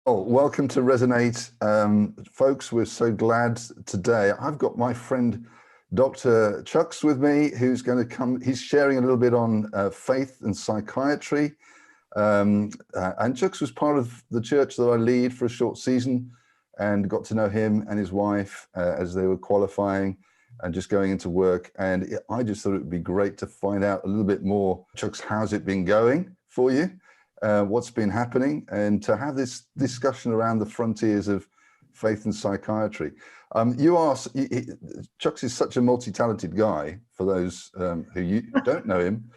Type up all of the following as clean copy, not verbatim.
Oh, welcome to Resonate. Folks, we're so glad today. I've got my friend Dr. Chuks with me, who's going to come. He's sharing a little bit on faith and psychiatry. And Chuks was part of the church that I lead for a short season, and got to know him and his wife as they were qualifying and just going into work. And I just thought it would be great to find out a little bit more. Chuks, how's it been going for you? What's been happening, and to have this discussion around the frontiers of faith and psychiatry. Chuks is such a multi-talented guy. For those who don't know him,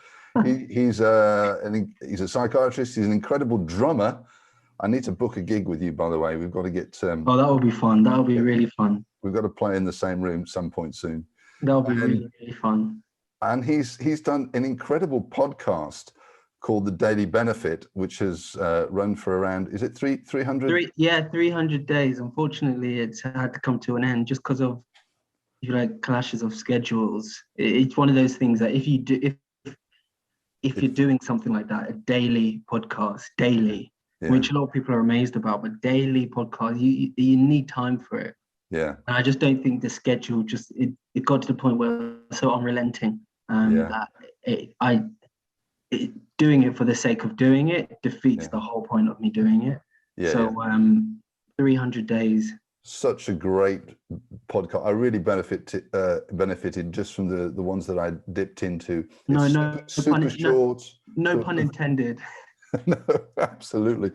he's a psychiatrist. He's an incredible drummer. I need to book a gig with you, by the way. We've got to get. Oh, that would be fun. That would be really fun. We've got to play in the same room some point soon. That would be really fun. And he's done an incredible podcast called The Daily Benefit, which has run for around, is it 300? 300 days. Unfortunately, it's had to come to an end just because of, clashes of schedules. It's one of those things that if you're doing something like that, a daily podcast, which a lot of people are amazed about, but daily podcast, you need time for it. Yeah. And I just don't think the schedule it got to the point where it's so unrelenting that doing it for the sake of doing it defeats the whole point of me doing it. So 300 days. Such a great podcast. I really benefited just from the ones that I dipped into. Super short. No pun intended. No, absolutely.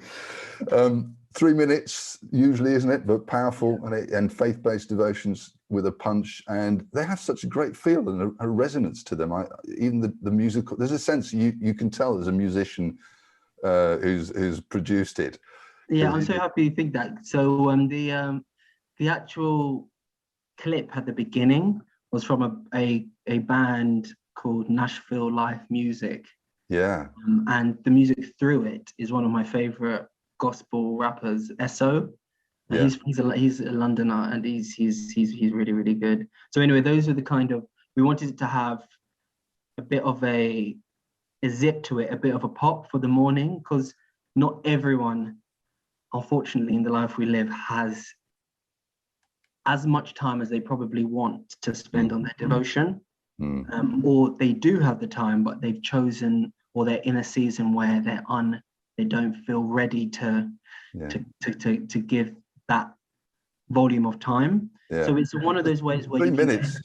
3 minutes usually, isn't it? But powerful and faith-based devotions with a punch, and they have such a great feel and a resonance to them. Even the musical, there's a sense you can tell there's a musician who's produced it. Yeah, I'm so happy you think that. So the actual clip at the beginning was from a band called Nashville Life Music. Yeah. And the music through it is one of my favorite gospel rappers, SO. Yeah. He's a Londoner, and he's really, really good. So anyway, those are the kind of, we wanted it to have a bit of a zip to it, a bit of a pop for the morning, because not everyone, unfortunately, in the life we live has as much time as they probably want to spend on their devotion. Or they do have the time, but they've chosen, or they're in a season where they don't feel ready to give that volume of time. So it's one of those ways where 3 minutes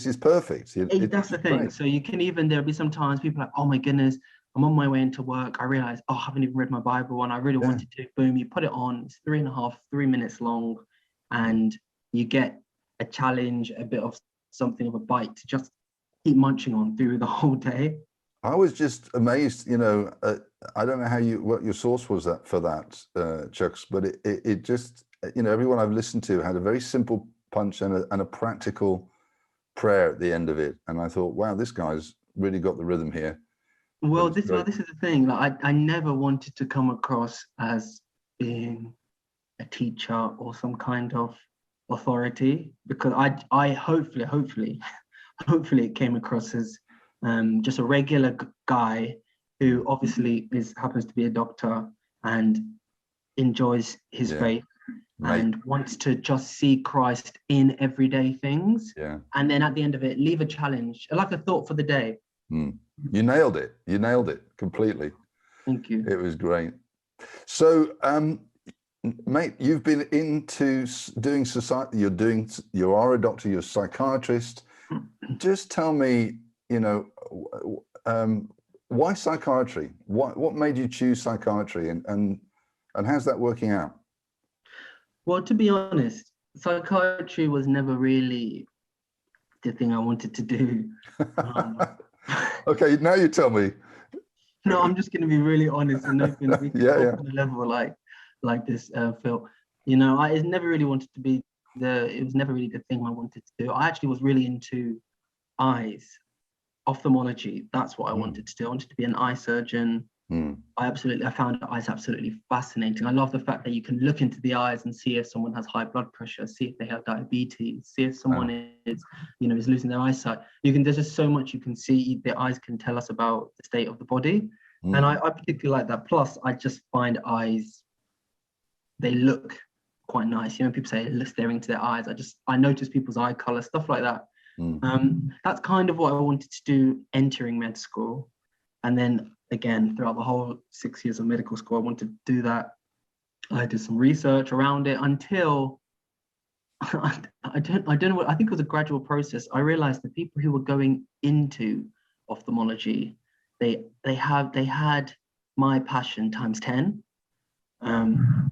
is perfect. That's the thing. Great. So you can there'll be some times people are like, oh my goodness, I'm on my way into work, I realize, I haven't even read my Bible and I really wanted to. Boom, you put it on, it's 3 minutes long, and you get a challenge, a bit of something of a bite to just keep munching on through the whole day. I was just amazed, I don't know what your source was for that, Chuks, but it just, everyone I've listened to had a very simple punch and a practical prayer at the end of it. And I thought, wow, this guy's really got the rhythm here. Well, this is the thing. I never wanted to come across as being a teacher or some kind of authority, because I hopefully it came across as just a regular guy who obviously happens to be a doctor and enjoys his faith and wants to just see Christ in everyday things. Yeah. And then at the end of it, leave a challenge, like a thought for the day. You nailed it. You nailed it completely. Thank you. It was great. So, mate, you've been into doing society. You are a doctor. You're a psychiatrist. Just tell me, why psychiatry? What made you choose psychiatry, and how's that working out? Well, to be honest, psychiatry was never really the thing I wanted to do. Okay, now you tell me. No, I'm just going to be really honest and open. We can open a level like this, Phil. It never really wanted to be it was never really the thing I wanted to do. I actually was really into eyes, ophthalmology. That's what I wanted to do. I wanted to be an eye surgeon. I found eyes absolutely fascinating. I love the fact that you can look into the eyes and see if someone has high blood pressure, see if they have diabetes, see if someone is losing their eyesight. There's just so much you can see. The eyes can tell us about the state of the body. And I particularly like that. Plus, I just find eyes they look quite nice. You know, people say staring into their eyes. I notice people's eye color, stuff like that. That's kind of what I wanted to do entering med school. And then again, throughout the whole 6 years of medical school, I wanted to do that. I did some research around it until I don't know what, I think it was a gradual process. I realized the people who were going into ophthalmology, they had my passion times 10.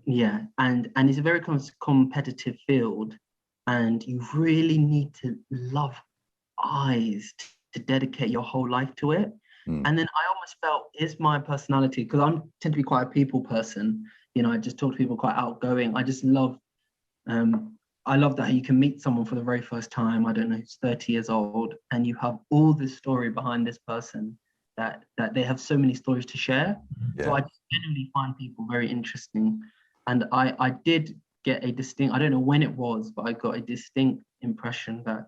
Yeah, and it's a very competitive field, and you really need to love eyes to dedicate your whole life to it. And then I almost felt, here's my personality, because I tend to be quite a people person. You know, I just talk to people, quite outgoing. I just love, I love that you can meet someone for the very first time, I don't know, who's 30 years old, and you have all this story behind this person, that they have so many stories to share. Yeah. So I just generally find people very interesting. And I did get a distinct, I don't know when it was, but I got a distinct impression that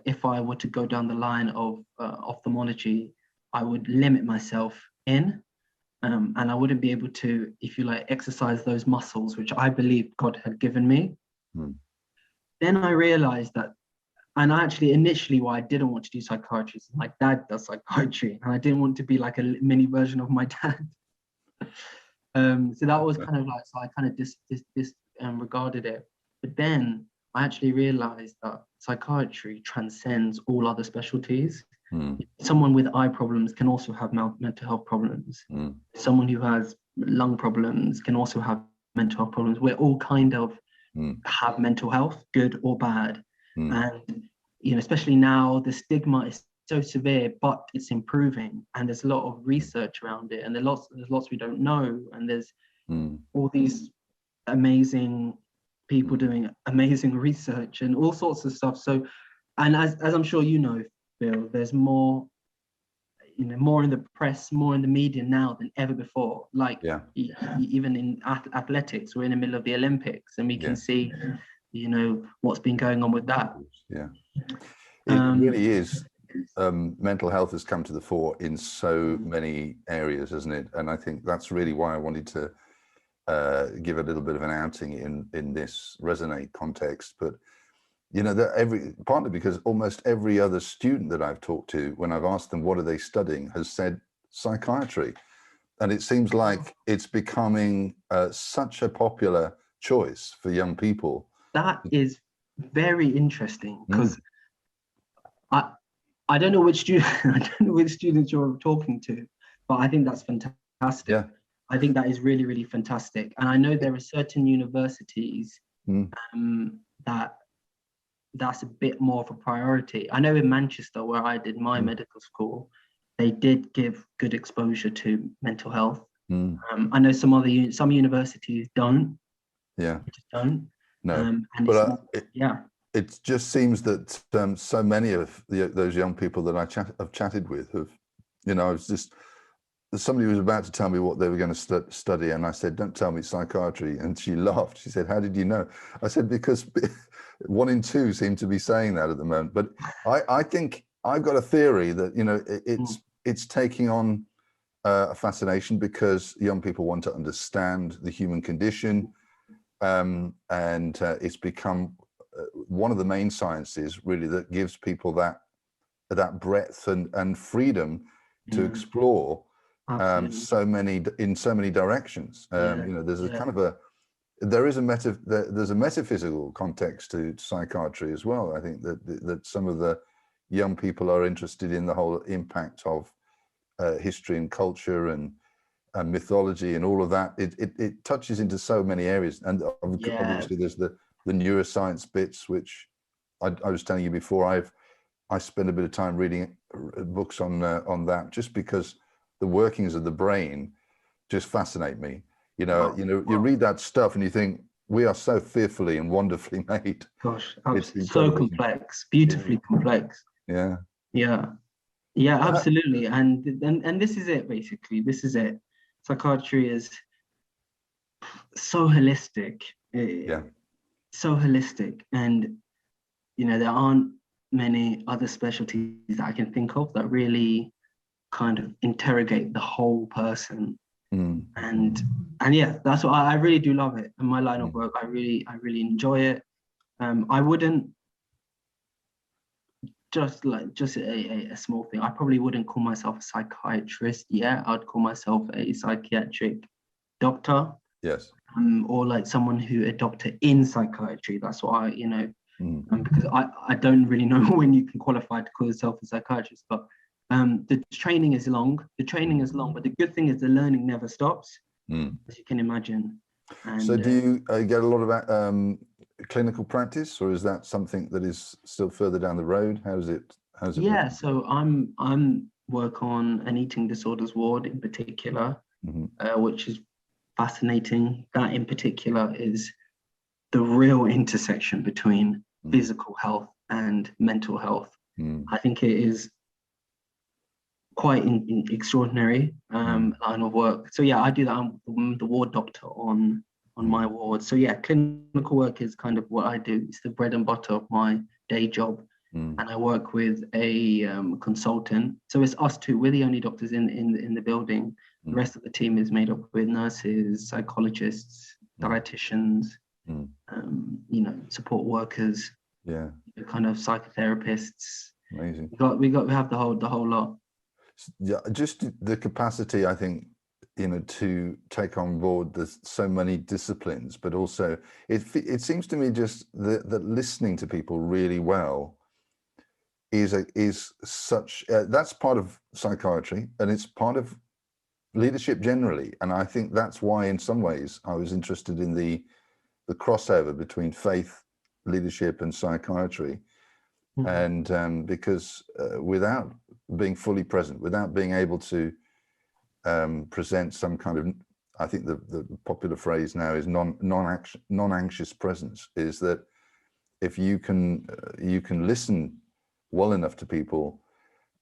if I were to go down the line of ophthalmology, I would limit myself in, and I wouldn't be able to, if you like, exercise those muscles, which I believe God had given me. Then I realized that, and actually initially why I didn't want to do psychiatry is my dad does psychiatry, and I didn't want to be like a mini version of my dad. So that was kind of like, so I kind of disregarded it. But then I actually realized that psychiatry transcends all other specialties. Someone with eye problems can also have mental health problems. Someone who has lung problems can also have mental health problems. We're all kind of have mental health, good or bad. And, you know, especially now, the stigma is so severe, but it's improving, and there's a lot of research around it, and there's lots we don't know, and there's all these amazing people doing amazing research and all sorts of stuff. So, and as I'm sure you know, Bill, there's more, you know, more in the press, more in the media now than ever before. Like, even in athletics, we're in the middle of the Olympics, and we can see, you know, what's been going on with that. Yeah, it really is. Mental health has come to the fore in so many areas, hasn't it? And I think that's really why I wanted to give a little bit of an outing in this Resonate context. But you know, that partly because almost every other student that I've talked to, when I've asked them what are they studying, has said psychiatry, and it seems like it's becoming such a popular choice for young people. That is very interesting, because I don't know which students you're talking to, but I think that's fantastic. Yeah. I think that is really, really fantastic. And I know there are certain universities that's a bit more of a priority. I know in Manchester, where I did my medical school, they did give good exposure to mental health. I know some universities don't. Yeah. They just don't. No. But it just seems that so many of those young people that I've chatted with have, you know, it's just, somebody was about to tell me what they were going to study, and I said, don't tell me psychiatry, and she laughed. She said, how did you know? I said, because 1 in 2 seem to be saying that at the moment. But I think I've got a theory that, you know, it's taking on a fascination because young people want to understand the human condition, and it's become one of the main sciences really that gives people that breadth and freedom to explore in so many directions. You know, there's a kind of there's a metaphysical context to psychiatry as well. I think that some of the young people are interested in the whole impact of history and culture and mythology and all of that. It touches into so many areas, and obviously there's the neuroscience bits, which I was telling you before. I spend a bit of time reading books on that, just because the workings of the brain just fascinate me. You know, you read that stuff and you think, we are so fearfully and wonderfully made. Gosh, it's so complex, beautifully complex. Yeah, absolutely. And this is it, basically. This is it. Psychiatry is so holistic. So holistic, and you know, there aren't many other specialties that I can think of that really kind of interrogate the whole person. And And yeah, that's what I really do love it. And my line of work, I really enjoy it. I wouldn't just a small thing. I probably wouldn't call myself a psychiatrist yet. I'd call myself a psychiatric doctor. Yes. Or like someone a doctor in psychiatry. That's what because I don't really know when you can qualify to call yourself a psychiatrist, but the training is long. The training is long, but the good thing is the learning never stops, as you can imagine. And, so do you get a lot of clinical practice, or is that something that is still further down the road? How's it yeah, working? so I'm work on an eating disorders ward in particular, which is fascinating. That in particular is the real intersection between physical health and mental health. I think it is quite extraordinary line of work. So yeah, I do that. I'm the ward doctor on my ward. So yeah, clinical work is kind of what I do. It's the bread and butter of my day job. And I work with a consultant. So it's us two. We're the only doctors in the building. The rest of the team is made up with nurses, psychologists, dietitians, support workers, kind of psychotherapists. Amazing. We have the whole lot. Yeah, just the capacity, I think, to take on board there's so many disciplines, but also it seems to me just that listening to people really well is such that's part of psychiatry, and it's part of leadership generally. And I think that's why in some ways I was interested in the crossover between faith, leadership and psychiatry. And because without being fully present, without being able to present some kind of, I think the popular phrase now is non-anxious presence, is that if you can listen well enough to people,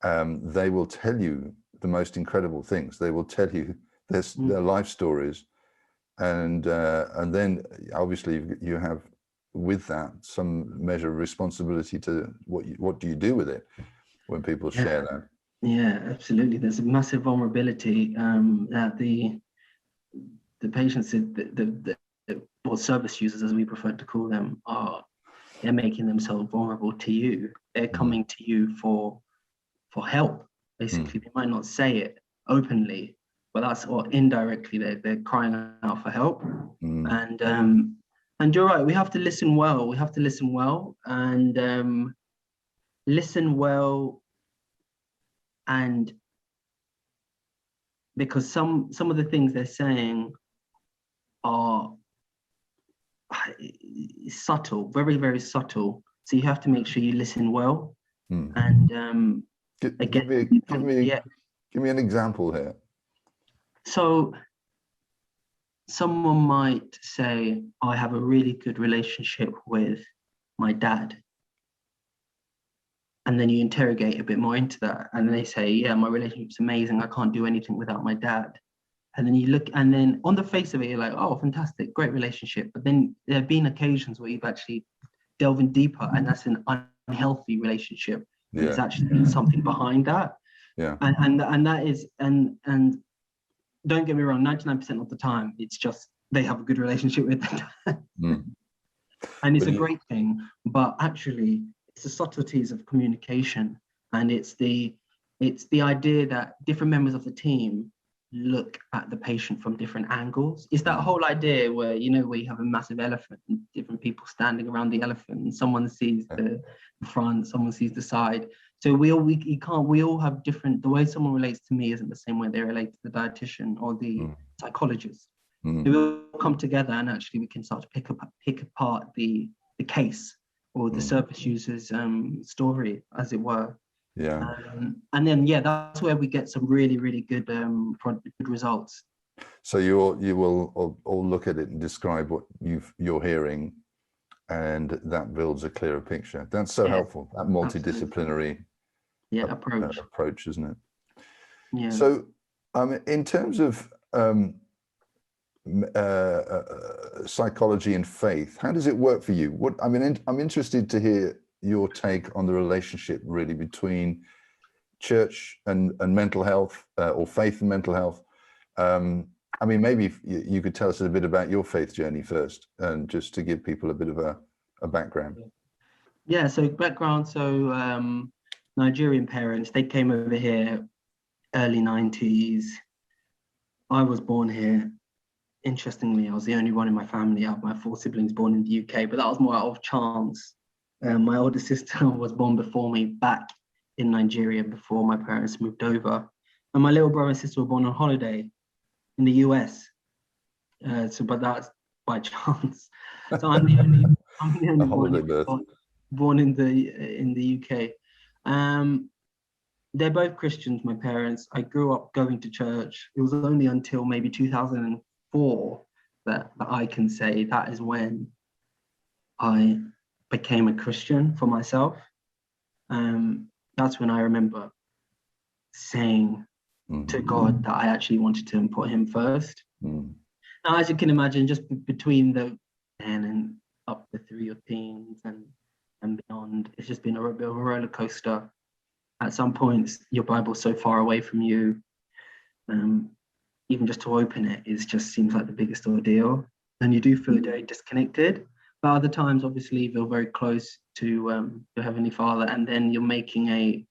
they will tell you the most incredible things. They will tell you their life stories, and then obviously you have with that some measure of responsibility to what do you do with it when people share that. Yeah, absolutely. There's a massive vulnerability that the patients, the service users, as we prefer to call them, they're making themselves vulnerable to you. They're coming to you for help. Basically, they might not say it openly, but or indirectly they're crying out for help. And you're right. We have to listen well. We have to listen well and listen well. And because some of the things they're saying are subtle, very, very subtle. So you have to make sure you listen well. And give me an example here. So someone might say, I have a really good relationship with my dad. And then you interrogate a bit more into that. And they say, yeah, my relationship's amazing. I can't do anything without my dad. And then you look, and then on the face of it, you're like, oh, fantastic, great relationship. But then there have been occasions where you've actually delved in deeper, and that's an unhealthy relationship. Yeah. There's actually something behind that. Yeah. And that is, and don't get me wrong, 99% of the time, it's just they have a good relationship with their dad. And it's a great thing, but actually it's the subtleties of communication, and it's the idea that different members of the team look at the patient from different angles. It's that whole idea where where you have a massive elephant and different people standing around the elephant, and someone sees the front, someone sees the side. So we all have different, the way someone relates to me isn't the same way they relate to the dietitian or the psychologist. So we'll come together and actually we can start to pick apart the case or the service user's story, as it were. Yeah. And then that's where we get some really, really good good results. So you will all look at it and describe what you're hearing, and that builds a clearer picture. That's so helpful, that multidisciplinary approach, isn't it? Yeah. So in terms of psychology and faith, how does it work for you? I'm interested to hear your take on the relationship really between church and mental health, or faith and mental health, I mean, maybe you could tell us a bit about your faith journey first, and just to give people a bit of a background. Yeah, so background, so Nigerian parents, they came over here early 90s. I was born here. Interestingly, I was the only one in my family out of my 4 siblings born in the UK, but that was more out of chance. My older sister was born before me back in Nigeria before my parents moved over. And my little brother and sister were born on holiday in the US. But that's by chance. So I'm the only one born in the UK. They're both Christians, my parents. I grew up going to church. It was only until maybe 2004 that I can say that is when I became a Christian for myself. That's when I remember saying to God that I actually wanted to put him first. Now, as you can imagine, just between the 10 and up to through your teens and beyond, it's just been a bit of a roller coaster. At some points, your Bible's so far away from you, even just to open it, just seems like the biggest ordeal. And you do feel very disconnected. But other times, obviously, you feel very close to your Heavenly Father, and then you're making a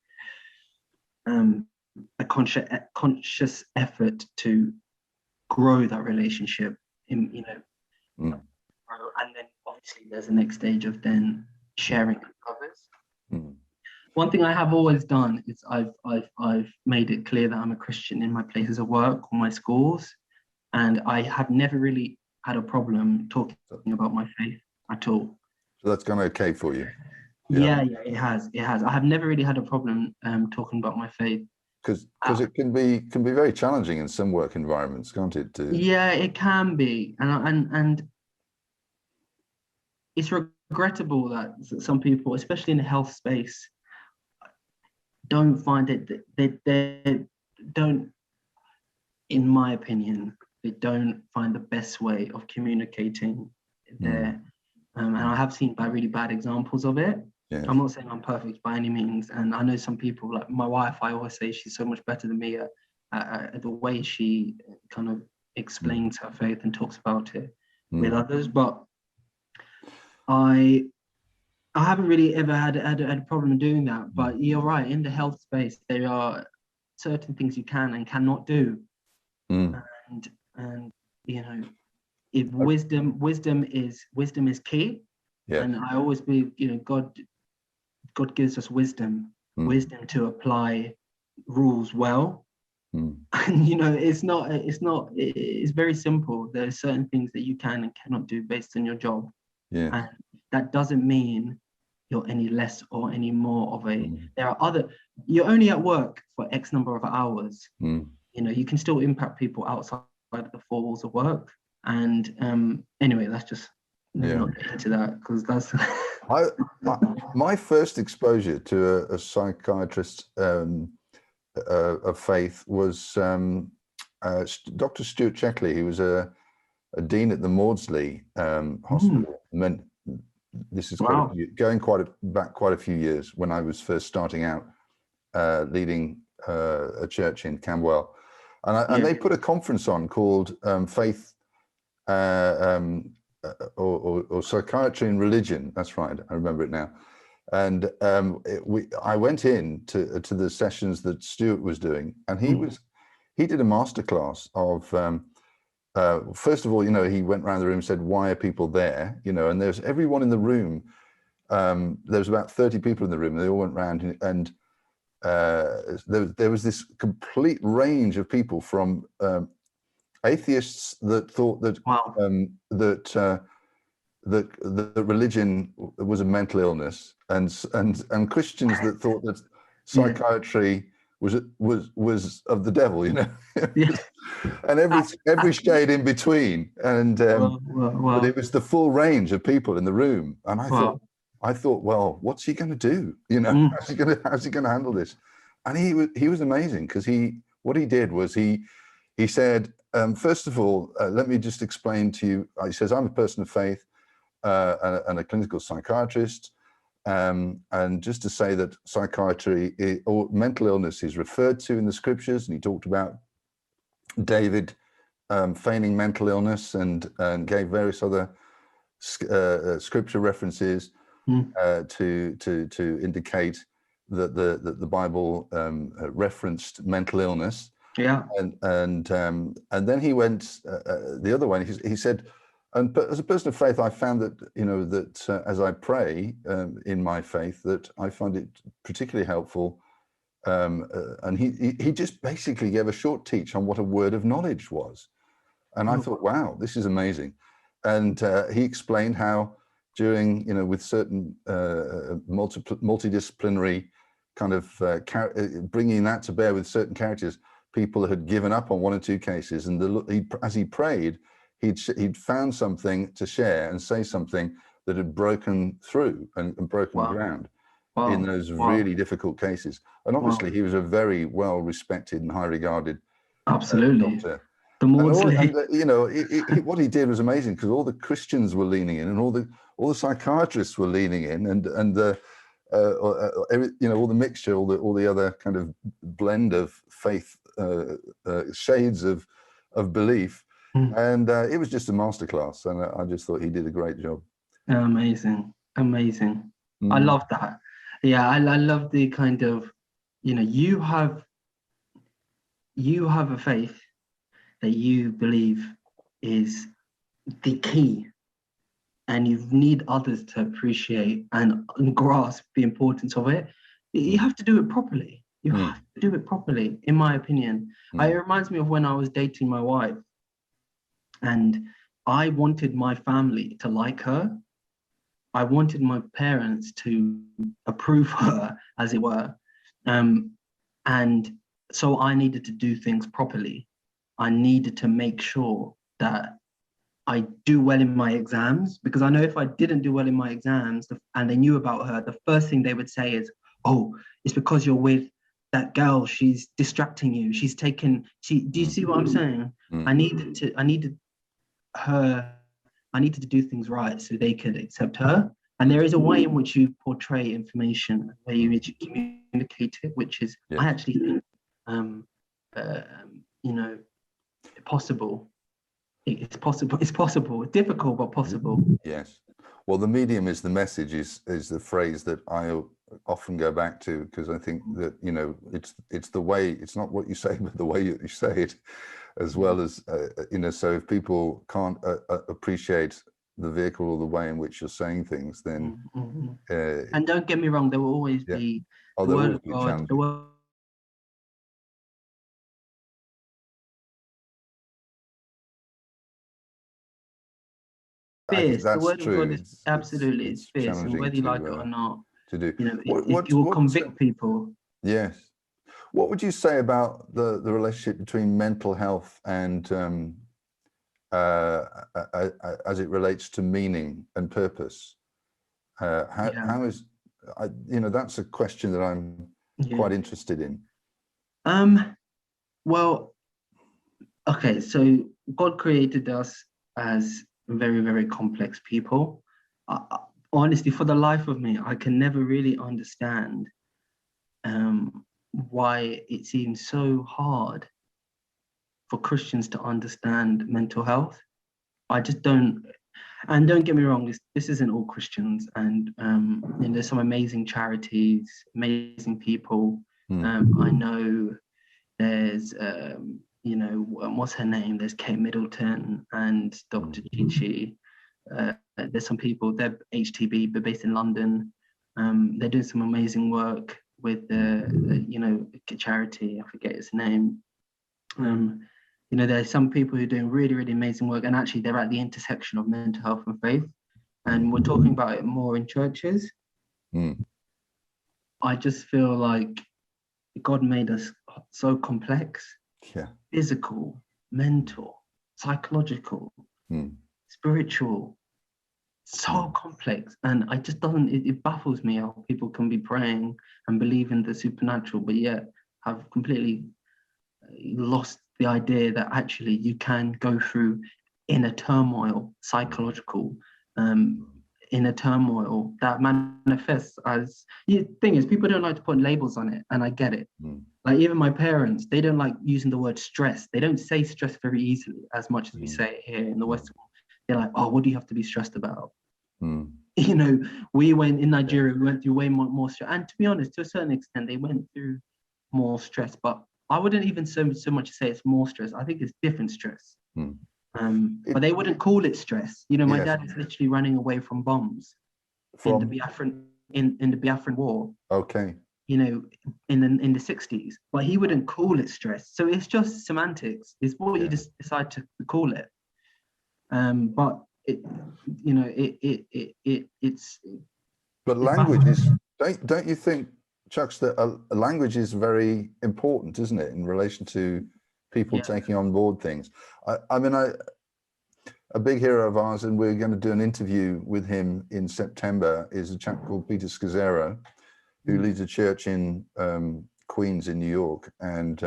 conscious effort to grow that relationship. And then obviously there's the next stage of then sharing with others. One thing I have always done is I've made it clear that I'm a Christian in my places of work or my schools, and I have never really had a problem talking about my faith at all. So that's gone okay for you? Yeah, it has. I have never really had a problem talking about my faith. Because it can be very challenging in some work environments, can't it? Yeah, it can be, and it's regrettable that some people, especially in the health space, don't find it. They don't, in my opinion, they don't find the best way of communicating there. And I have seen really bad examples of it. Yeah. I'm not saying I'm perfect by any means, and I know some people, like my wife, I always say she's so much better than me at the way she kind of explains her faith and talks about it with others. But I haven't really ever had a problem doing that. But you're right, in the health space, there are certain things you can and cannot do, and if wisdom is key. Yeah. And I always believe, God gives us wisdom to apply rules well. And it's very simple. There are certain things that you can and cannot do based on your job. Yeah. And that doesn't mean you're any less or any more of a you're only at work for X number of hours. You can still impact people outside of the 4 walls of work. And anyway, that's just not get into that, because that's my first exposure to a psychiatrist of faith was Dr. Stuart Checkley. He was a dean at the Maudsley Hospital. This is going back quite a few years, when I was first starting out leading a church in Camberwell, and they put a conference on called Faith or Psychiatry and Religion. That's right, I remember it now. And I went in to the sessions that Stuart was doing, and he did a masterclass of first of all, he went around the room and said, why are people there? And there's everyone in the room. There was about 30 people in the room, and they all went around, and there was this complete range of people, from atheists that thought that that religion was a mental illness, and Christians that thought that psychiatry was of the devil, and every shade in between, and but it was the full range of people in the room, and I thought, well, what's he going to do? How's he going to handle this? And he was amazing, because what he did was he said, first of all, let me just explain to you. He says, I'm a person of faith and a clinical psychiatrist, and just to say that psychiatry or mental illness is referred to in the scriptures, and he talked about David feigning mental illness and gave various other scripture references to indicate that the Bible referenced mental illness. Yeah. And then he went the other way. He said, but as a person of faith, I found that, that as I pray in my faith, that I find it particularly helpful. And he just basically gave a short teach on what a word of knowledge was. And I thought, wow, this is amazing. And he explained how during, with certain multidisciplinary kind of bringing that to bear with certain characters, people had given up on one or two cases. And as he prayed, he'd found something to share and say something that had broken through and broken ground in those really difficult cases. And obviously he was a very well respected and high regarded doctor. What he did was amazing, because all the Christians were leaning in, and all the psychiatrists were leaning in, and all the mixture, all the other kind of blend of faith shades of belief. And it was just a masterclass, and I just thought he did a great job. Amazing. I love that. Yeah, I love the kind of, you have a faith that you believe is the key, and you need others to appreciate and grasp the importance of it. You have to do it properly. You have to do it properly, in my opinion. It reminds me of when I was dating my wife, and I wanted my family to like her. I wanted my parents to approve her, as it were. And so I needed to do things properly. I needed to make sure that I do well in my exams, because I know if I didn't do well in my exams and they knew about her, the first thing they would say is, oh, it's because you're with that girl, she's distracting you, do you see what I'm saying? I needed to do things right so they could accept her. And there is a way in which you portray information, a way in which you communicate it, which is, I actually think, possible. It's possible. It's possible. It's difficult, but possible. Yes. Well, the medium is the message is the phrase that I often go back to, because I think that, it's the way, it's not what you say, but the way you say it, as well as, so if people can't appreciate the vehicle or the way in which you're saying things, then... and don't get me wrong, there will always be the word of God, the word... Fierce. The word of God is absolutely, it's fierce, and whether you like it or not, to do. It will convict people. Yes. What would you say about the relationship between mental health and as it relates to meaning and purpose? How is, that's a question that I'm quite interested in. Well, okay, so God created us as very, very complex people. Honestly, for the life of me, I can never really understand why it seems so hard for Christians to understand mental health. I just don't. And don't get me wrong, this isn't all Christians, and there's some amazing charities, amazing people. I know there's what's her name? There's Kate Middleton and Dr Chuks. There's some people, they're HTB, but based in London. They're doing some amazing work with the charity. I forget its name. There's some people who are doing really, really amazing work, and actually they're at the intersection of mental health and faith. And we're talking about it more in churches. I just feel like God made us so complex. Physical, mental, psychological, spiritual, so complex. And I just it baffles me how people can be praying and believe in the supernatural, but yet have completely lost the idea that actually you can go through inner turmoil, psychological, in a turmoil that manifests as, the thing is, people don't like to put labels on it, and I get it. Like even my parents, they don't like using the word stress. They don't say stress very easily as much as we say it here in the Western world. They're like, oh, what do you have to be stressed about? You know, we went in Nigeria, we went through way more stress. And to be honest, to a certain extent, they went through more stress, but I wouldn't even so much say it's more stress. I think it's different stress. But they wouldn't call it stress. You know, my dad is literally running away from bombs in the Biafran War. Okay. You know, in the 60s, but he wouldn't call it stress. So it's just semantics. It's what you just decide to call it. But it, you know, it's. But language is. Don't you think, Chuks, that a language is very important, isn't it, in relation to people taking on board things? I mean, a big hero of ours, and we're going to do an interview with him in September, is a chap called Peter Scazzero, who leads a church in Queens in New York. And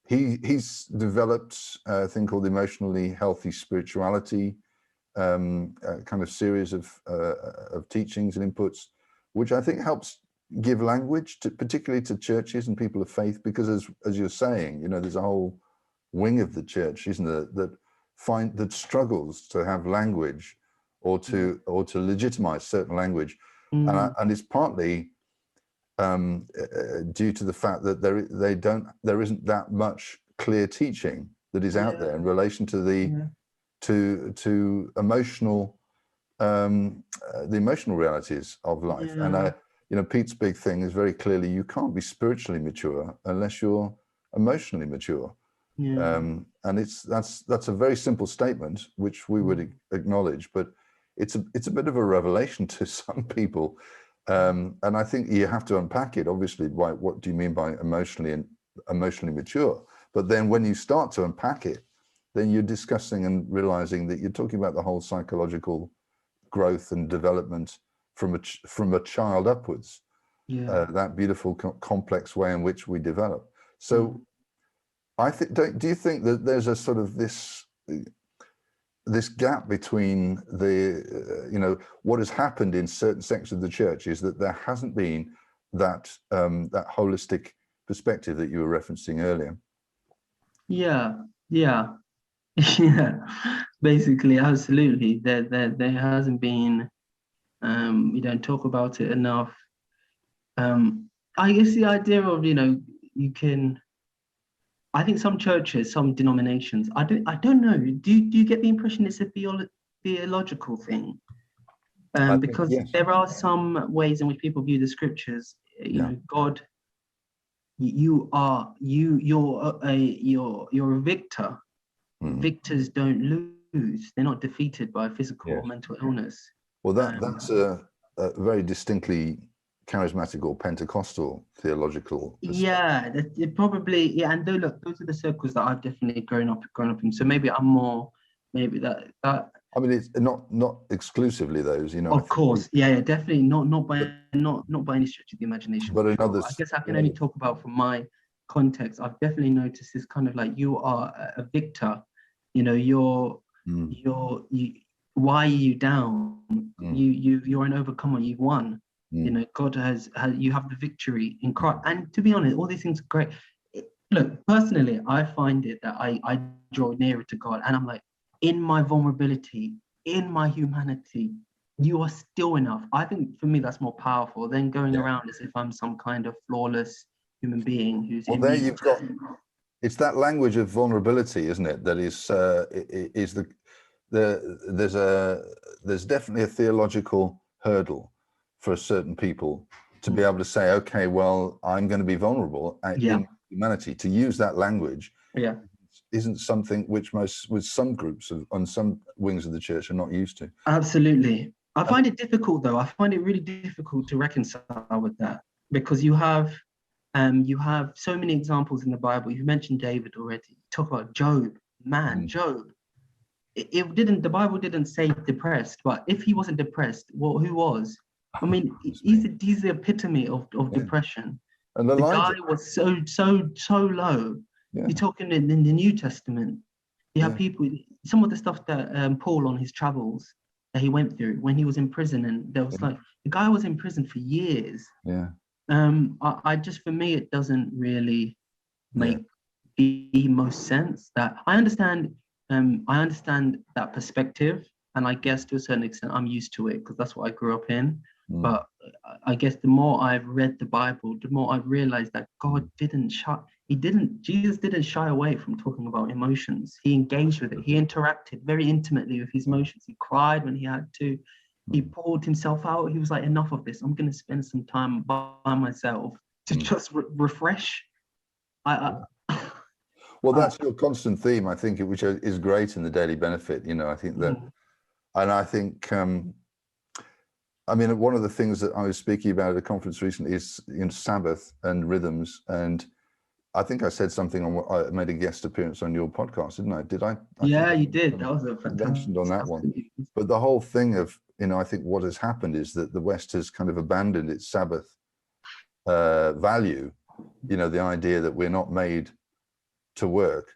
he's developed a thing called emotionally healthy spirituality, kind of series of teachings and inputs, which I think helps give language to, particularly to churches and people of faith, because as you're saying, you know, there's a whole wing of the church, isn't there, that struggles to have language or to legitimize certain language, and it's partly due to the fact that there isn't that much clear teaching that is out there in relation to the to emotional the emotional realities of life. And you know, Pete's big thing is very clearly, you can't be spiritually mature unless you're emotionally mature. And that's a very simple statement, which we would acknowledge, but it's a bit of a revelation to some people. And I think you have to unpack it, obviously, what do you mean by emotionally mature? But then when you start to unpack it, then you're discussing and realizing that you're talking about the whole psychological growth and development from a child upwards, that beautiful complex way in which we develop. So I think, do you think that there's a sort of this gap between the you know, what has happened in certain sections of the church is that there hasn't been that that holistic perspective that you were referencing earlier? Basically, absolutely. There hasn't been. We don't talk about it enough. I guess the idea of, you know, you can. I think some churches, some denominations, I don't know. Do you get the impression it's a theological thing? Because there are some ways in which people view the scriptures. You know, God, you're a victor. Victors don't lose. They're not defeated by physical or mental illness. Well, that's a very distinctly charismatic or Pentecostal theological perspective. It probably, and those are the circles that I've definitely grown up in. So maybe I'm more, maybe that. I mean, it's not exclusively those, you know. Of course, definitely not by any stretch of the imagination. But I guess I can only talk about from my context. I've definitely noticed this kind of like, you are a victor. You know, why are you down? You're an overcomer. You've won. You know, God has you have the victory in Christ. And to be honest, all these things are great. Look, personally, I find it that I draw nearer to God, and I'm like, in my vulnerability, in my humanity, you are still enough. I think for me that's more powerful than going around as if I'm some kind of flawless human being who's. Well, there you've got. It's that language of vulnerability, isn't it? That is there's definitely a theological hurdle for certain people to be able to say, okay, well, I'm going to be vulnerable in humanity. To use that language isn't something which with some groups on some wings of the church are not used to. Absolutely. I find it difficult, though. I find it really difficult to reconcile with that, because you have so many examples in the Bible. You mentioned David already. Talk about Job. Job. The Bible didn't say depressed, but if he wasn't depressed, well, who was? I mean, he's the epitome of depression. And the guy was so low. You're talking in the New Testament. You have people, some of the stuff that Paul on his travels, that he went through when he was in prison, and there was like the guy was in prison for years. Yeah. I just, for me, it doesn't really make the most sense. That I understand that perspective, and I guess to a certain extent I'm used to it because that's what I grew up in. But I guess the more I've read the Bible, the more I've realized that Jesus didn't shy away from talking about emotions. He engaged with it. He interacted very intimately with his emotions. He cried when he had to. He poured himself out. He was like, enough of this. I'm going to spend some time by myself to just refresh. Well, that's your constant theme, I think, which is great in the Daily Benefit. You know, I think that, and I think, I mean, one of the things that I was speaking about at a conference recently is Sabbath and rhythms. And I think I said something on I made a guest appearance on your podcast, didn't I? Did I? Yeah, you did. That was a fantastic. Mentioned on that one. But the whole thing of, you know, I think what has happened is that the West has kind of abandoned its Sabbath value. You know, the idea that we're not made to work,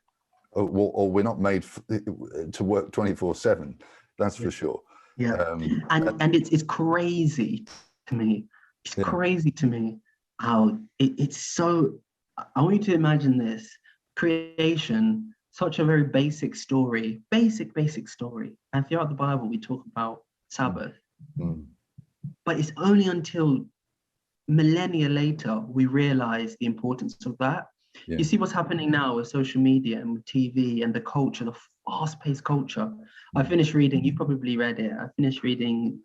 or we're not made to work 24/7. That's for sure. Yeah, and it's crazy to me. It's crazy to me how it's so. I want you to imagine this creation, such a very basic story, basic story. And throughout the Bible, we talk about Sabbath, but it's only until millennia later we realize the importance of that. You see what's happening now with social media and with TV and the culture, the fast-paced culture. I finished reading, you probably read it, I finished reading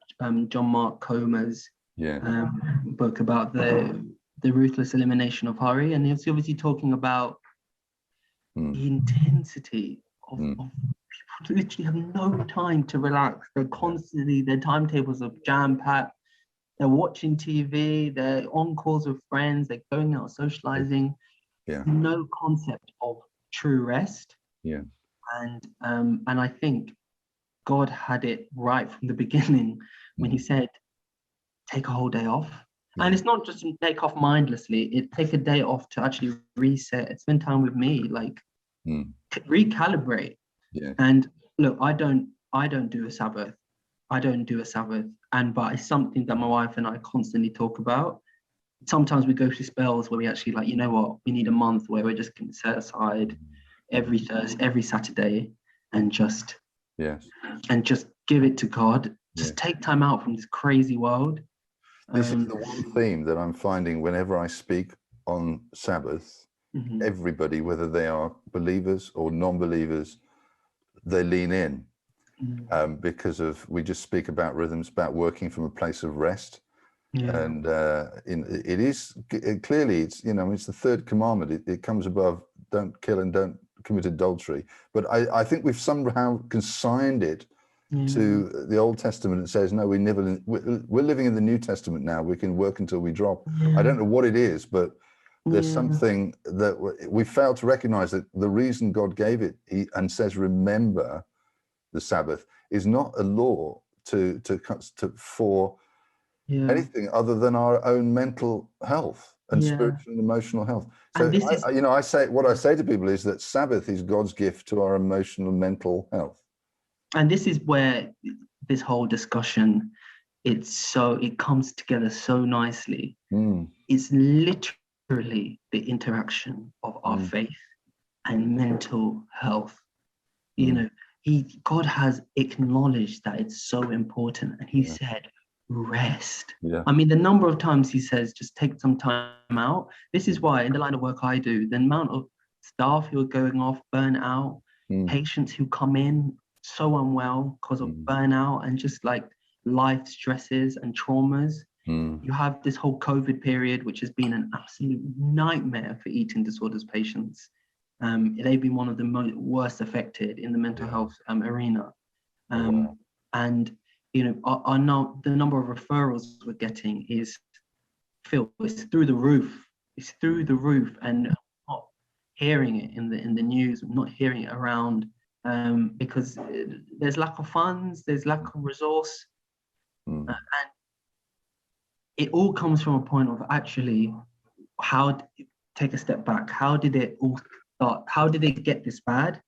John Mark Comer's book about the ruthless elimination of hurry, and he's obviously talking about the intensity of people literally have no time to relax. They're constantly, their timetables are jam-packed, they're watching TV, they're on calls with friends, they're going out socializing. No concept of true rest. And I think God had it right from the beginning when he said, take a whole day off. And it's not just take off mindlessly, take a day off to actually reset, spend time with me, like recalibrate. And look, I don't do a Sabbath. But it's something that my wife and I constantly talk about. Sometimes we go through spells where we actually like, you know what, we need a month where we're just going to set aside every Thursday, every Saturday, and just give it to God. Just take time out from this crazy world. This is the one theme that I'm finding whenever I speak on Sabbath. Everybody, whether they are believers or non-believers, they lean in because we just speak about rhythms, about working from a place of rest. And it is clearly, it's, you know, it's the third commandment. It comes above, don't kill and don't commit adultery. But I think we've somehow consigned it to the Old Testament. It says, no, we're living in the New Testament now. We can work until we drop. I don't know what it is, but there's something that we fail to recognize, that the reason God gave it and says, remember the Sabbath, is not a law for anything other than our own mental health and spiritual and emotional health. So I say to people is that Sabbath is God's gift to our emotional and mental health. And this is where this whole discussion, it comes together so nicely. It's literally the interaction of our faith and mental health. You know, God has acknowledged that it's so important, and he said, rest. I mean, the number of times he says, just take some time out. This is why in the line of work I do, the amount of staff who are going off, burnt out, patients who come in so unwell because of burnout and just like life stresses and traumas. You have this whole COVID period, which has been an absolute nightmare for eating disorders patients. They've been one of the worst affected in the mental health arena. And you know, the number of referrals we're getting is it's through the roof. It's through the roof, and I'm not hearing it in the news. I'm not hearing it around because there's lack of funds, there's lack of resource, and it all comes from a point of actually take a step back. How did it all start? How did it get this bad?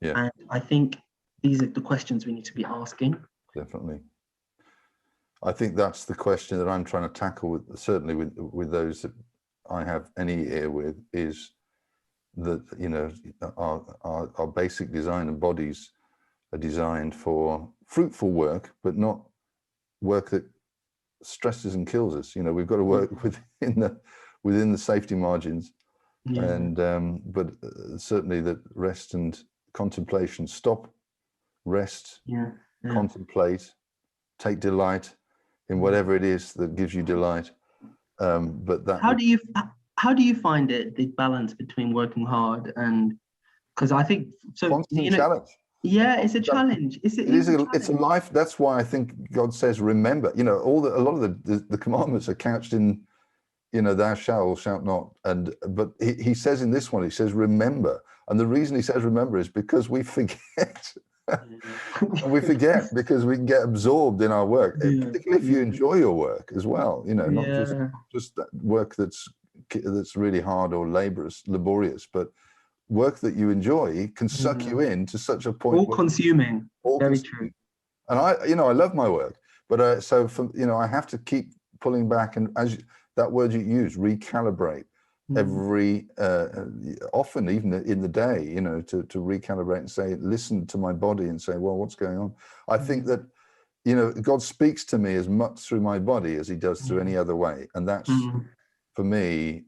And I think these are the questions we need to be asking. Definitely. I think that's the question that I'm trying to tackle with, certainly with those that I have any ear with, is that, you know, our basic design and bodies are designed for fruitful work, but not work that stresses and kills us. You know, we've got to work within the safety margins. Yeah. And but certainly that rest and contemplation, stop, rest, contemplate, take delight in whatever it is that gives you delight. But that how do you find it, the balance between working hard and, because I think so, constant you know, challenge. Yeah, it's a challenge. It's a life. That's why I think God says, remember. You know, a lot of the commandments are couched in, you know, thou shalt not. But he says in this one, he says, remember. And the reason he says remember is because we forget. We forget because we can get absorbed in our work, particularly if you enjoy your work as well. You know, not just that work that's really hard or laborious, but work that you enjoy can suck you in to such a point. All-consuming. Very true. And I love my work, but so I have to keep pulling back, and that word you use, recalibrate every often, even in the day, you know, to recalibrate and say, listen to my body and say, well, what's going on? I think that, you know, God speaks to me as much through my body as he does through any other way. And that's, for me,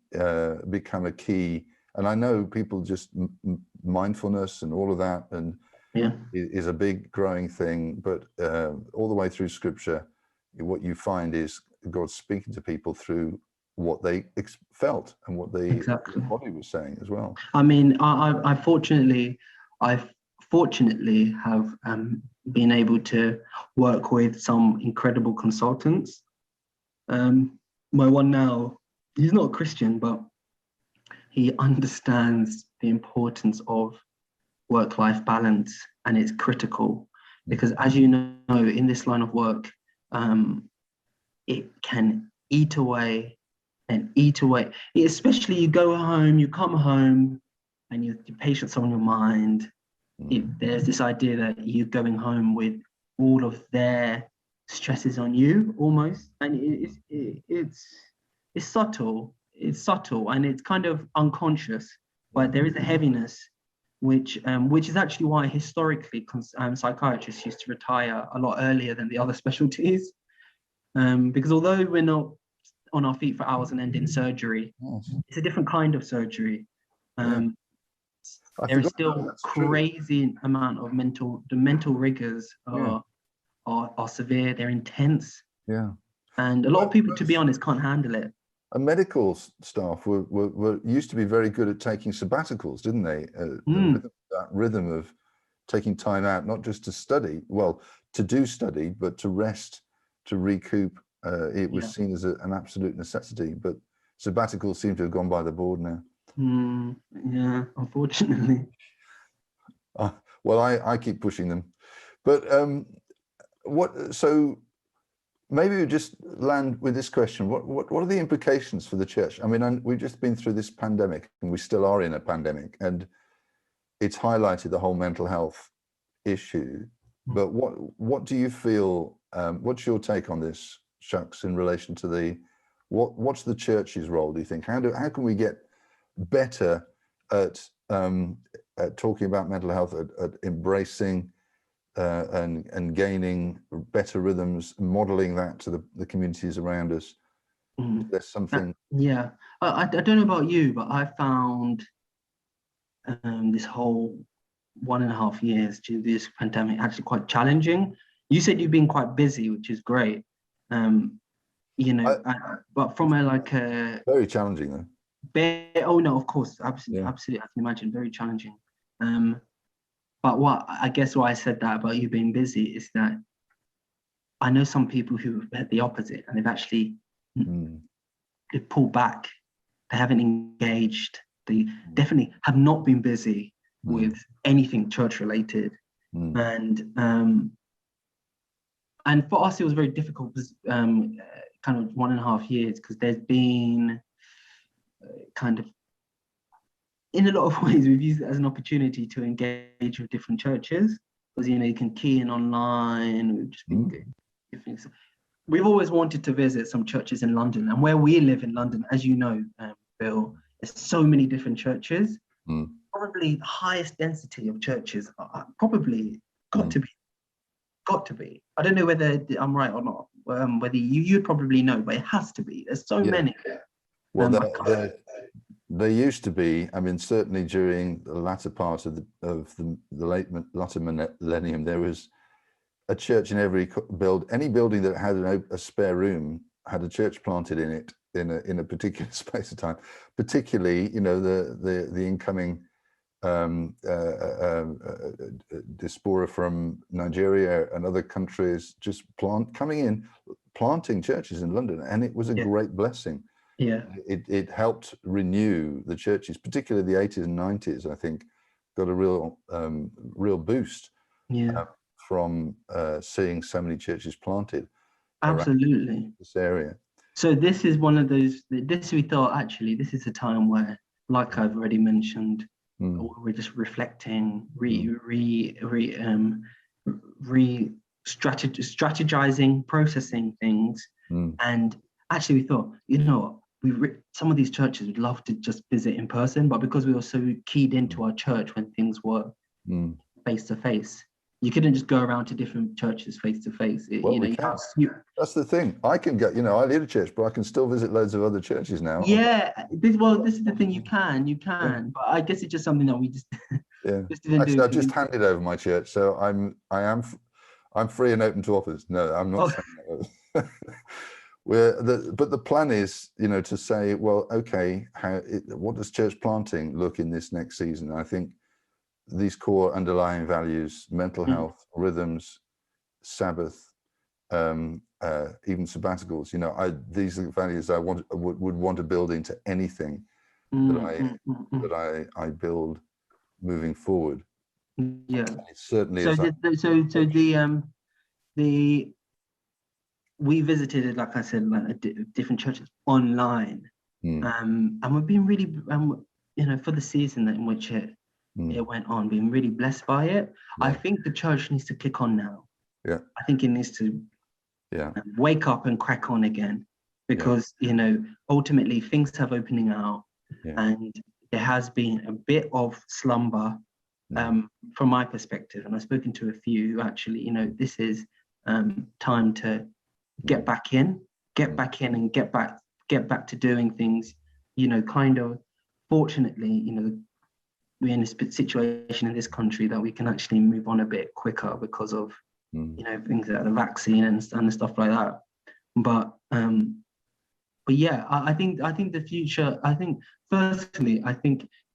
become a key. And I know people just mindfulness and all of that, and is a big growing thing. But all the way through Scripture, what you find is God speaking to people through what they felt and what their body was saying as well. I mean, I fortunately have been able to work with some incredible consultants. My one now, he's not a Christian, but he understands the importance of work-life balance, and it's critical because, as you know, in this line of work, it can eat away and eat away. Especially you go home, you come home, and your patient's on your mind. There's this idea that you're going home with all of their stresses on you, almost, and it's subtle. It's subtle and it's kind of unconscious, but there is a heaviness, which is actually why historically psychiatrists used to retire a lot earlier than the other specialties, because although we're not on our feet for hours and end in surgery, it's a different kind of surgery. There is still crazy amount of the mental rigors are severe, they're intense. And a lot of people, to be honest, can't handle it. And medical staff were used to be very good at taking sabbaticals, didn't they? That rhythm of taking time out, not just to study, to do study, but to rest, to recoup. It was seen as an absolute necessity, but sabbaticals seem to have gone by the board now. Yeah, unfortunately. Well, I keep pushing them. But so maybe we just land with this question. What are the implications for the church? I mean, we've just been through this pandemic, and we still are in a pandemic, and it's highlighted the whole mental health issue. But what do you feel, what's your take on this, Chuks, in relation to what's the church's role, do you think? How can we get better at talking about mental health, at embracing and gaining better rhythms, modeling that to the communities around us? There's something. I don't know about you, but I found this whole 1.5 years due to this pandemic actually quite challenging. You said you've been quite busy, which is great. But from a very challenging though. Oh no, of course, absolutely, I can imagine, very challenging. But what I said that about you being busy is that I know some people who had the opposite, and they've actually they've pulled back. They haven't engaged. They definitely have not been busy with anything church related. And for us, it was very difficult, kind of 1.5 years, because there's been kind of, in a lot of ways, we've used it as an opportunity to engage with different churches. because you can key in online. We've just been good. We've always wanted to visit some churches in London, and where we live in London, as you know, Bill, there's so many different churches. Probably the highest density of churches are probably got to be. I don't know whether I'm right or not. Whether you'd probably know, but it has to be. There's so many. Well, there used to be. I mean, certainly during the latter part of the latter millennium, there was a church in every any building that had a spare room had a church planted in it in a particular space of time. Particularly, the incoming diaspora from Nigeria and other countries just planting churches in London, and it was a great blessing. It helped renew the churches, particularly the 80s and 90s. I think got a real boost from seeing so many churches planted. Absolutely. This area. So this is one of those. We thought actually this is a time where, like I've already mentioned, we're just reflecting, strategizing, processing things, and actually we thought, some of these churches would love to just visit in person, but because we were so keyed into our church when things were face to face, you couldn't just go around to different churches face to face. That's the thing. I can get, I lead a church, but I can still visit loads of other churches now. This is the thing. You can, but I guess it's just something that we just just didn't do. I just handed over my church, so I'm free and open to offers. No, I'm not saying that. But the plan is, to say, well, okay, what does church planting look in this next season? I think these core underlying values, mental health, rhythms, Sabbath, even sabbaticals, these are values I would want to build into anything that I build moving forward. Yeah, it certainly is. We visited, like I said, different churches online, and we've been really, for the season in which it went on, being really blessed by it. I think the church needs to kick on now. I think it needs to wake up and crack on again, because ultimately things have opening out, and there has been a bit of slumber from my perspective, and I've spoken to a few who actually, this is time to get back in and get back to doing things. Kind of fortunately, we're in a situation in this country that we can actually move on a bit quicker because of things like the vaccine and stuff like that. But yeah, I think the future. I think firstly,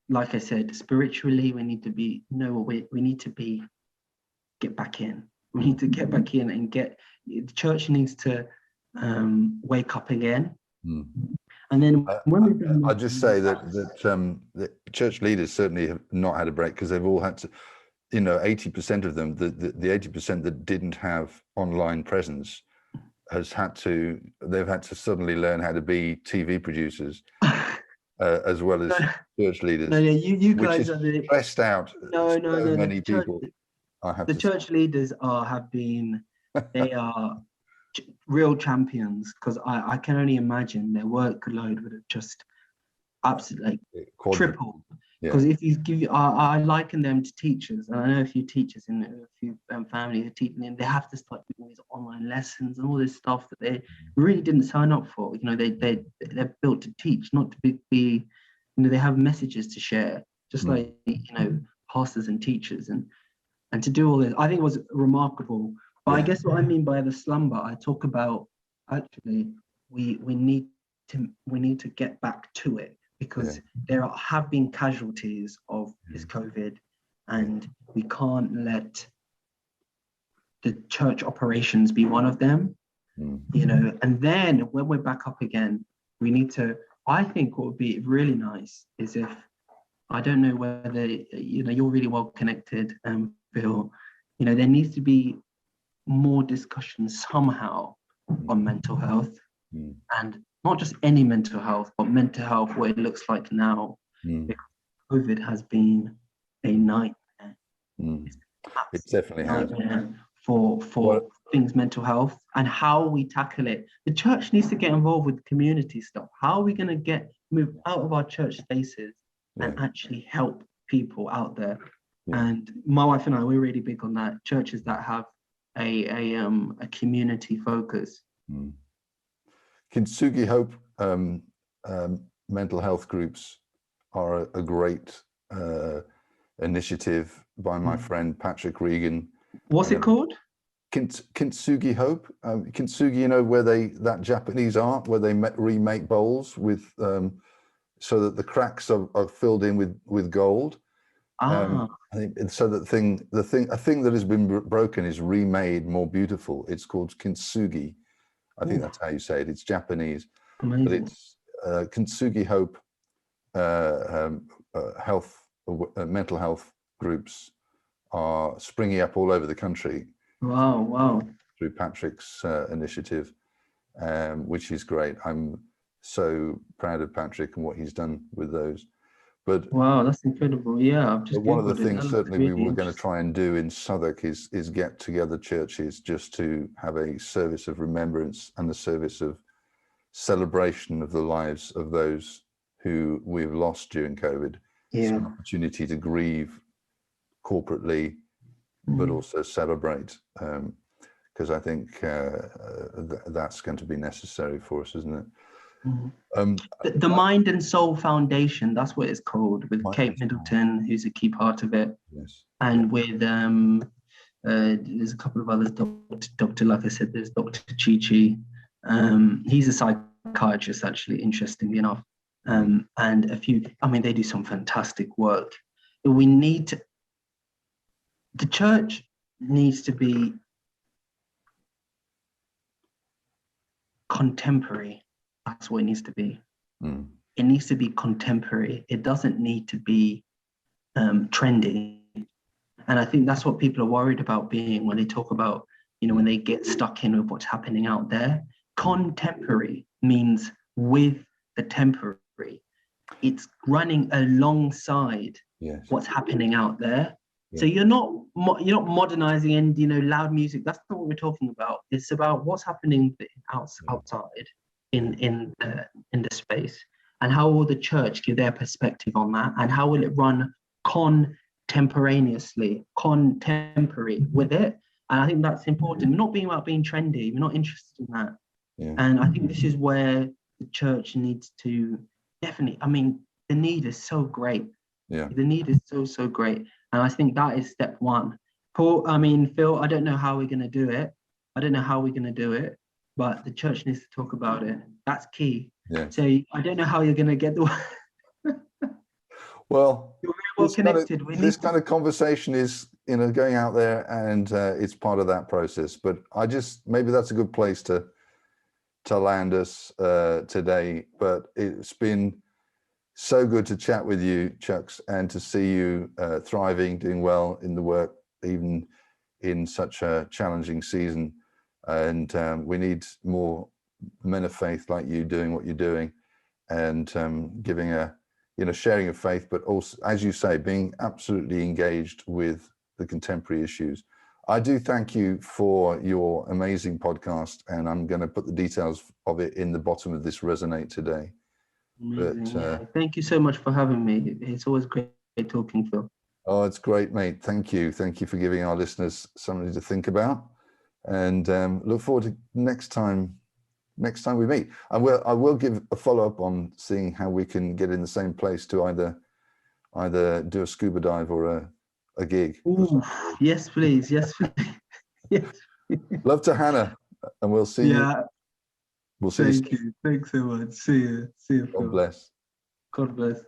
like I said, spiritually we need to be we need to get back in. We need to get back in and the church needs to wake up again. And then I'll just say that the church leaders certainly have not had a break, because they've all had to, 80% of them, the 80% that didn't have online presence they've had to suddenly learn how to be TV producers as well as church leaders. No, you guys are stressed out. No, many people. Church leaders they are real champions, because I can only imagine their workload would have just absolutely tripled. Because if you I liken them to teachers, and I know a few teachers in a few families are teaching them. They have to start doing these online lessons and all this stuff that they really didn't sign up for. They're built to teach, not to be they have messages to share, just like pastors and teachers, and to do all this, I think it was remarkable. But I guess what I mean by the slumber, I talk about actually we need to get back to it, because there have been casualties of this COVID, and we can't let the church operations be one of them. And then when we're back up again, we need to. I think what would be really nice is if, I don't know whether you're really well connected, Bill. There needs to be more discussion somehow on mental health, and not just any mental health, but mental health what it looks like now. Because COVID has been a nightmare. It's It definitely has. Nightmare for things mental health and how we tackle it. The church needs to get involved with community stuff. How are we going to move out of our church spaces and actually help people out there? And my wife and I, we're really big on that. Churches that have a community focus. Kintsugi Hope mental health groups are a great initiative by my friend Patrick Regan. What's it called? Kintsugi Hope. Kintsugi, you know, where that Japanese art where they remake bowls with so that the cracks are filled in with gold. I think so that a thing that has been broken is remade more beautiful. It's called kintsugi. I think that's how you say it. It's Japanese. Amazing. But it's Kintsugi Hope mental health groups are springing up all over the country. Wow. Through Patrick's initiative, which is great. I'm so proud of Patrick and what he's done with those. But wow, that's incredible. Yeah, I've just one of the things certainly really we were going to try and do in Southwark is get together churches just to have a service of remembrance and a service of celebration of the lives of those who we've lost during COVID. Yeah. So an opportunity to grieve corporately, but also celebrate, because I think that's going to be necessary for us, isn't it? The Mind and Soul Foundation, that's what it's called, with Kate Middleton, who's a key part of it. Yes. And with there's a couple of others, Dr. Like I said, there's Dr. Chichi. He's a psychiatrist, actually, interestingly enough. And a few, I mean, they do some fantastic work. The church needs to be contemporary. That's what it needs to be. It needs to be contemporary. It doesn't need to be trendy. And I think that's what people are worried about being when they talk about, when they get stuck in with what's happening out there. Contemporary means with the temporary. It's running alongside what's happening out there. So you're not modernizing and loud music. That's not what we're talking about. It's about what's happening outside in the space, and how will the church give their perspective on that, and how will it run contemporary with it. And I think that's important. We're not being about being trendy. We're not interested in that. And I think this is where the church needs to definitely. I mean, the need is so great. The need is so great. And I think that is step one. Phil, I don't know how we're going to do it. But the church needs to talk about it. That's key. So I don't know how you're going to get the. Well, you're very well connected. This kind of conversation is, going out there, and it's part of that process. But maybe that's a good place to land us today. But it's been so good to chat with you, Chuks, and to see you thriving, doing well in the work, even in such a challenging season. And we need more men of faith like you doing what you're doing, and giving sharing of faith, but also, as you say, being absolutely engaged with the contemporary issues. I do thank you for your amazing podcast, and I'm going to put the details of it in the bottom of this Resonate today. But, thank you so much for having me. It's always great talking, Phil. Oh, it's great, mate. Thank you for giving our listeners something to think about, and look forward to next time we meet. I will give a follow-up on seeing how we can get in the same place to either do a scuba dive or a gig. Ooh, yes, please. Yes. Love to Hannah, and we'll see you. We'll see you. Thank you. Thanks so much. See you. God bless. God bless.